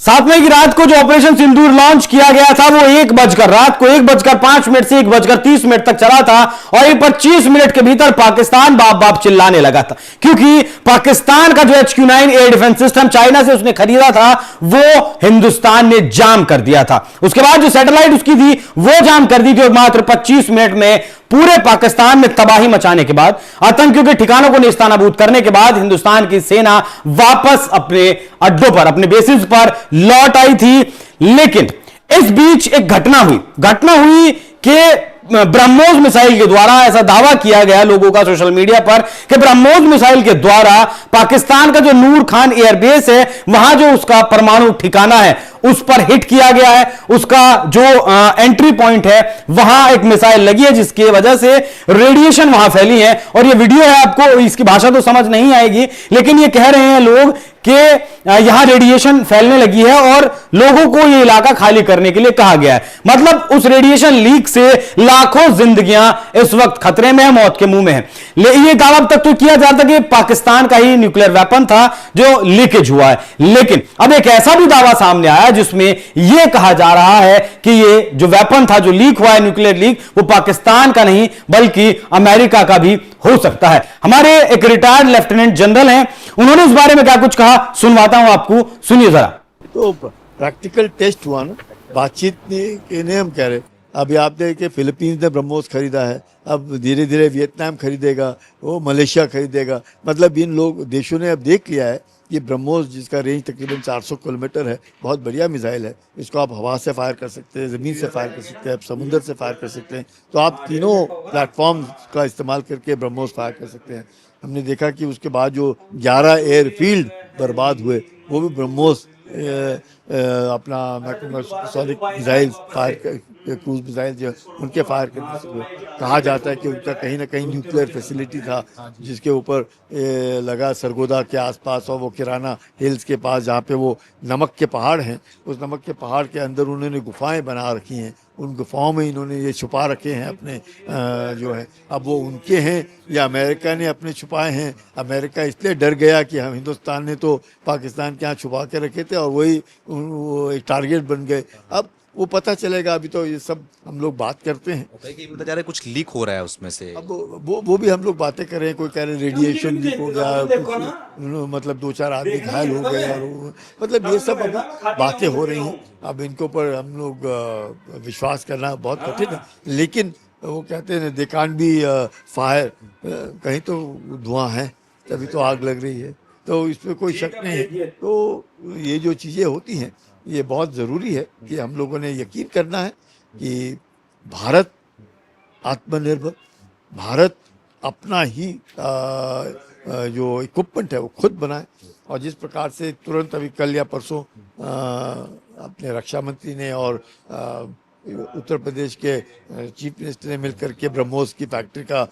7 मई की रात को जो ऑपरेशन सिंदूर लॉन्च किया गया था वो रात को 1:05 से 1:30 तक चला था और ये 25 मिनट के भीतर पाकिस्तान बाप बाप चिल्लाने लगा था, क्योंकि पाकिस्तान का जो HQ-9 air defence system China से उसने खरीदा था वो हिंदुस्तान ने जाम कर दिया था। उसके बाद जो सैटेलाइट उसकी थी वो जाम कर दी थी और मात्र 25 मिनट में पूरे पाकिस्तान में तबाही मचाने के बाद, आतंकियों के ठिकानों को नेस्तनाबूद करने के बाद हिंदुस्तान की सेना वापस अपने अड्डों पर, अपने बेसिस पर लौट आई थी। लेकिन इस बीच एक घटना हुई कि ब्रह्मोस मिसाइल के द्वारा, ऐसा दावा किया गया लोगों का सोशल मीडिया पर कि ब्रह्मोस मिसाइल के द्वारा पाकिस्तान का जो नूर खान एयरबेस है, वहां जो उसका परमाणु ठिकाना है उस पर हिट किया गया है। उसका जो एंट्री पॉइंट है वहां एक मिसाइल लगी है जिसकी वजह से रेडिएशन वहां फैली है। और ये वीडियो है, आपको इसकी भाषा तो समझ नहीं आएगी, लेकिन ये कह रहे हैं लोग कि यहां रेडिएशन फैलने लगी है और लोगों को यह इलाका खाली करने के लिए कहा गया है। मतलब उस रेडिएशन लीक से लाखों जिंदगियां इस वक्त खतरे में है, मौत के मुंह में है। ये दावा अब तक तो किया जाता कि पाकिस्तान का ही न्यूक्लियर वेपन था जो लीकेज हुआ है, लेकिन अब एक ऐसा भी दावा सामने आया जिसमें यह कहा जा रहा है कि ये जो वेपन था, जो लीक हुआ है, न्यूक्लियर लीक, वो पाकिस्तान का नहीं बल्कि अमेरिका का भी हो सकता है। हमारे एक रिटायर्ड लेफ्टिनेंट जनरल हैं, उन्होंने इस बारे में क्या कुछ कहा, सुनवाता हूं आपको, सुनिए जरा। तो प्रैक्टिकल टेस्ट हुआ ना, बातचीत ने हम कह रहे, अभी आप देखें फिलीपींस ने ब्रह्मोस खरीदा है, अब धीरे धीरे वियतनाम खरीदेगा, वो मलेशिया खरीदेगा। मतलब इन लोग देशों ने अब देख लिया है ये ब्रह्मोस, जिसका रेंज तकरीबन 400 किलोमीटर है, बहुत बढ़िया मिसाइल है। इसको आप हवा से फायर कर सकते हैं, ज़मीन से फायर कर सकते हैं, आप समुद्र से फायर कर सकते हैं। तो आप तीनों प्लेटफॉर्म का इस्तेमाल करके ब्रह्मोस फायर कर सकते हैं। हमने देखा कि उसके बाद जो 11 एयरफील्ड बर्बाद हुए वो भी ब्रह्मोस अपना solid missile fire, cruise missile जो उनके फायर करने से हुए। कहा जाता है कि उनका कहीं ना कहीं न्यूक्लियर फैसिलिटी था जिसके ऊपर लगा सरगोदा के आसपास और वो किराना हिल्स के पास, जहाँ पे वो नमक के पहाड़ हैं, उस नमक के पहाड़ के अंदर उन्होंने गुफाएं बना रखी हैं। उन गुफाओं में इन्होंने ये छुपा रखे हैं अपने जो है, अब वो उनके हैं या अमेरिका ने अपने छुपाए हैं। अमेरिका इसलिए डर गया कि हम हिंदुस्तान ने तो पाकिस्तान के यहाँ छुपा के रखे थे और वही एक टारगेट बन गए। अब वो पता चलेगा, अभी तो ये सब हम लोग बात करते हैं। बता जा रहे कुछ लीक हो रहा है उसमें से, अब वो भी हम लोग बातें कर रहे हैं। कोई कह रहे रेडिएशन लीक हो गया, मतलब 2-4 आदमी घायल हो गए, और मतलब ये सब अभी बातें हो रही हैं। अब इनके ऊपर हम लोग विश्वास करना बहुत कठिन है, लेकिन वो कहते हैं दे कांट बी फायर, कहीं तो धुआं है तभी तो आग लग रही है, तो इसमें कोई शक नहीं है। तो ये जो चीज़ें होती हैं ये बहुत ज़रूरी है कि हम लोगों ने यकीन करना है कि भारत आत्मनिर्भर, भारत अपना ही जो इक्विपमेंट है वो खुद बनाए। और जिस प्रकार से तुरंत अभी कल या परसों अपने रक्षा मंत्री ने और उत्तर प्रदेश के चीफ मिनिस्टर ने मिलकर के ब्रह्मोस की फैक्ट्री का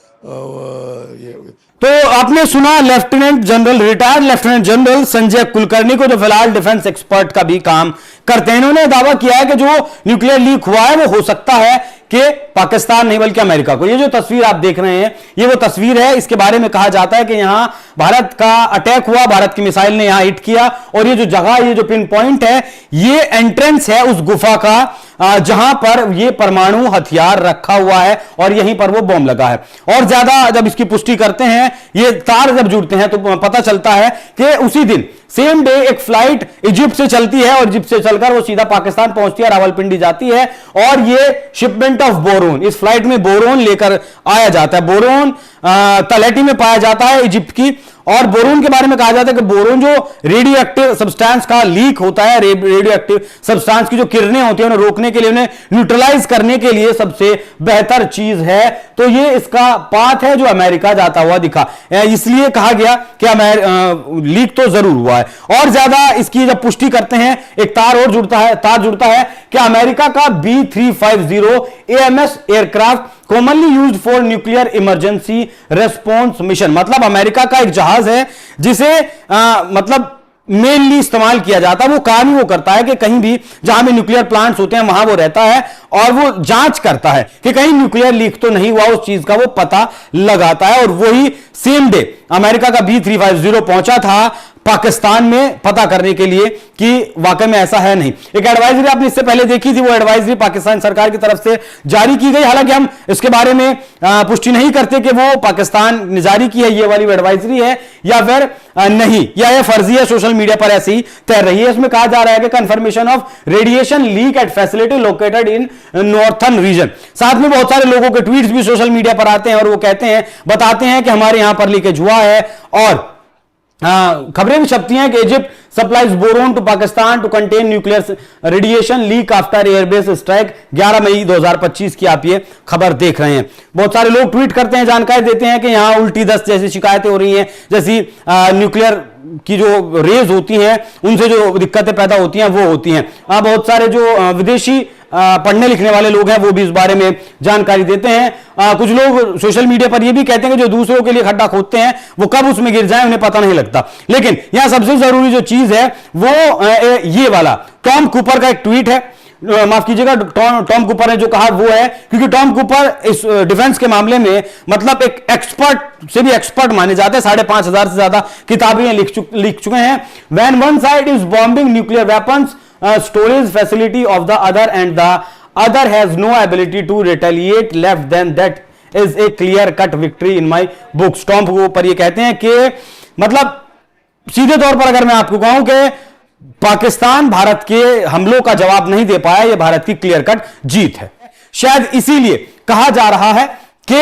तो आपने सुना lieutenant general, retired lieutenant general Sanjay Kulkarni को, जो फिलहाल डिफेंस एक्सपर्ट का भी काम करते हैं। इन्होंने दावा किया है कि जो न्यूक्लियर लीक हुआ है वो हो सकता है कि पाकिस्तान नहीं बल्कि अमेरिका को। ये जो तस्वीर आप देख रहे हैं ये वो तस्वीर है, इसके बारे में कहा जाता है कि यहां भारत का अटैक हुआ, भारत की मिसाइल ने यहां हिट किया और ये जो जगह, ये जो पिन पॉइंट है, ये एंट्रेंस है उस गुफा का जहां पर ये परमाणु हथियार रखा हुआ है और यहीं पर वो बॉम्ब लगा है। और ज्यादा जब इसकी पुष्टि करते हैं, ये तार जब जुड़ते हैं तो पता चलता है कि उसी दिन सेम डे एक फ्लाइट इजिप्ट से चलती है और इजिप्ट से चलकर वो सीधा पाकिस्तान पहुंचती है, रावलपिंडी जाती है और ये शिपमेंट ऑफ बोरोन, इस फ्लाइट में बोरोन लेकर आया जाता है। बोरोन तलहटी में पाया जाता है इजिप्ट की, और बोरोन के बारे में कहा जाता है कि बोरोन जो रेडियो एक्टिव सब्सटेंस का लीक होता है, रेडियो एक्टिव सब्सटेंस की जो किरणें होती हैं उन्हें रोकने के लिए, उन्हें न्यूट्रलाइज करने के लिए सबसे बेहतर चीज है। तो ये इसका पाथ है जो अमेरिका जाता हुआ दिखा, इसलिए कहा गया कि लीक तो जरूर हुआ है। और ज्यादा इसकी जब पुष्टि करते हैं, एक तार और जुड़ता है कि अमेरिका का B350 AMS aircraft commonly used for nuclear emergency response mission, मतलब अमेरिका का एक जहाज है जिसे मतलब मेनली इस्तेमाल किया जाता है। वो काम ही वो करता है कि कहीं भी जहां भी न्यूक्लियर प्लांट्स होते हैं वहां वो रहता है और वो जांच करता है कि कहीं न्यूक्लियर लीक तो नहीं हुआ, उस चीज का वो पता लगाता है। और वही सेम डे अमेरिका का B350 पहुंचा था पाकिस्तान में पता करने के लिए कि वाकई में ऐसा है नहीं। एक एडवाइजरी आपने इससे पहले देखी थी, वो एडवाइजरी पाकिस्तान सरकार की तरफ से जारी की गई। हालांकि हम इसके बारे में पुष्टि नहीं करते कि वो पाकिस्तान ने जारी की है ये वाली एडवाइजरी है या फिर नहीं, या ये फर्जी है, सोशल मीडिया पर ऐसी ही तैर रही है। इसमें कहा जा रहा है कि confirmation of radiation leak at facility located in northern region. साथ में बहुत सारे लोगों के ट्वीट्स भी सोशल मीडिया पर आते हैं और वो कहते हैं, बताते हैं कि हमारे यहां पर लीकेज हुआ है। और खबरें भी छपती हैं कि Egypt supplies boron to Pakistan to contain nuclear radiation leak after airbase strike. 11 मई 2025 की आप ये खबर देख रहे हैं। बहुत सारे लोग ट्वीट करते हैं, जानकारी देते हैं कि यहां उल्टी दस्त जैसी शिकायतें हो रही हैं, जैसी न्यूक्लियर की जो रेज होती हैं उनसे जो दिक्कतें पैदा होती हैं वो होती हैं। बहुत सारे जो विदेशी पढ़ने लिखने वाले लोग हैं वो भी इस बारे में जानकारी देते हैं। कुछ लोग सोशल मीडिया पर ये भी कहते हैं कि जो दूसरों के लिए खड्डा खोदते हैं वो कब उसमें गिर जाए उन्हें पता नहीं लगता। लेकिन यहां सबसे जरूरी जो चीज है वो ये वाला टॉम कूपर का एक ट्वीट है, माफ कीजिएगा, टॉम कूपर ने जो कहा वो है, क्योंकि टॉम कूपर इस डिफेंस के मामले में मतलब एक एक्सपर्ट से भी एक्सपर्ट माने जाते हैं। 5,500 से ज्यादा किताबें लिख चुके हैं। When one side is bombing nuclear weapons storage facility of the other and the other has no ability to retaliate left, then that is a clear cut victory in my books। Tom पर ये कहते हैं कि मतलब सीधे तौर पर अगर मैं आपको कहूं कि पाकिस्तान भारत के हमलों का जवाब नहीं दे पाया, यह भारत की क्लियर कट जीत है। शायद इसीलिए कहा जा रहा है कि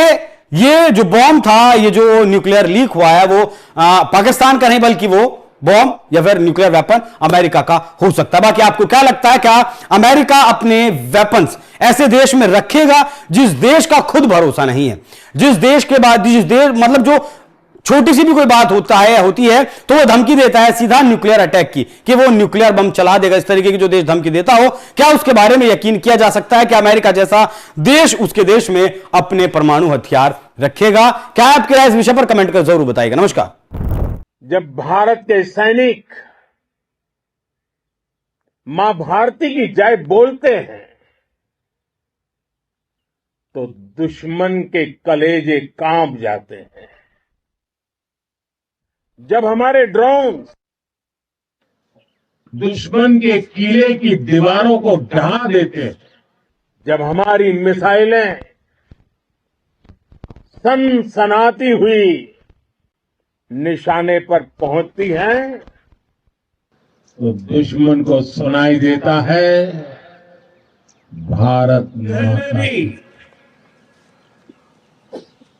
ये जो बॉम्ब था, ये जो न्यूक्लियर लीक हुआ है वो पाकिस्तान का नहीं बल्कि वो बॉम्ब या फिर न्यूक्लियर वेपन अमेरिका का हो सकता है। बाकी आपको क्या लगता है, क्या अमेरिका अपने वेपन्स ऐसे देश में रखेगा जिस देश का खुद भरोसा नहीं है, जिस देश के बाद जिस देश मतलब जो छोटी सी भी कोई बात होती है तो वो धमकी देता है सीधा न्यूक्लियर अटैक की कि वो न्यूक्लियर बम चला देगा। इस तरीके की जो देश धमकी देता हो, क्या उसके बारे में यकीन किया जा सकता है कि अमेरिका जैसा देश उसके देश में अपने परमाणु हथियार रखेगा? क्या आपकी राय इस विषय पर कमेंट कर जरूर बताइएगा। नमस्कार। जब भारत के सैनिक मां भारती की जय बोलते हैं तो दुश्मन के कलेजे कांप जाते हैं। जब हमारे ड्रोन दुश्मन के किले की दीवारों को ढहा देते हैं, जब हमारी मिसाइलें सनसनाती हुई निशाने पर पहुंचती हैं तो दुश्मन को सुनाई देता है भारत माता।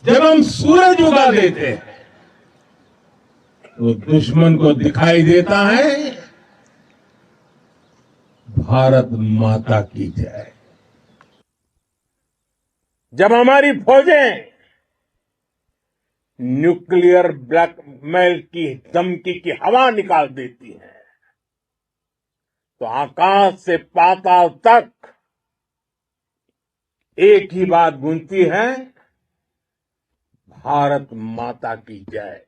जब हम सूरज उगा देते हैं तो दुश्मन को दिखाई देता है भारत माता की जय। जब हमारी फौजें न्यूक्लियर ब्लैकमेल की धमकी की हवा निकाल देती है तो आकाश से पाताल तक एक ही बात गूंजती है, भारत माता की जय।